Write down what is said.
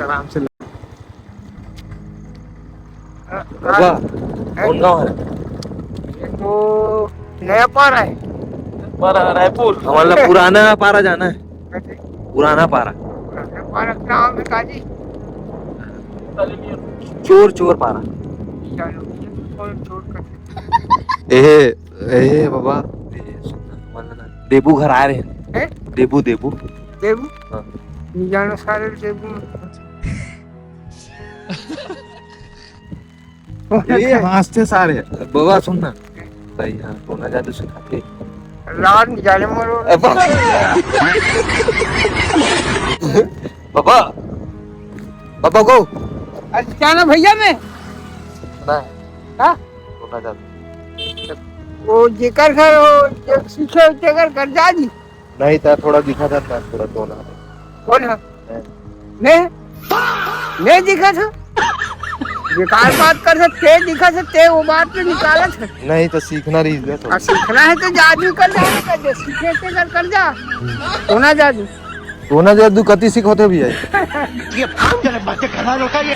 आराम से। बाबा कौन गाँव है? ये तो नया पारा है। पारा रायपुर हमारा पुराना पारा जाना है। पुराना पारा नया पारा नाम है काजी। चोर चोर पारा। चलो कौन छोड़ कर ए बाबा देबू घर आ रहे हैं। है देबू देबू देबू हाँ। नहीं जानो सारे देबू ये हंसते सारे बाबा सुनना भाई हाँ सोना जादू सिखाते रात नहीं जाने मरो। बाबा बाबा को अच्छा क्या ना भैया मैं सुना है हाँ सोना जादू वो जेकर घर हो जे सीखे जेकर घर जा जी नहीं था थोड़ा दिखा था थोड़ा सोना कौन है मैं दिखा था बेकार बात कर सकते दिखा सकते वो बात तो निकाला था। नहीं तो सीखना रही है और सीखना है तो जादू कर जाना कर दे सीखे से कर जा सोना जादू सोना जादू कति सीखोते भी है ये बात करे बातें करा लो का ये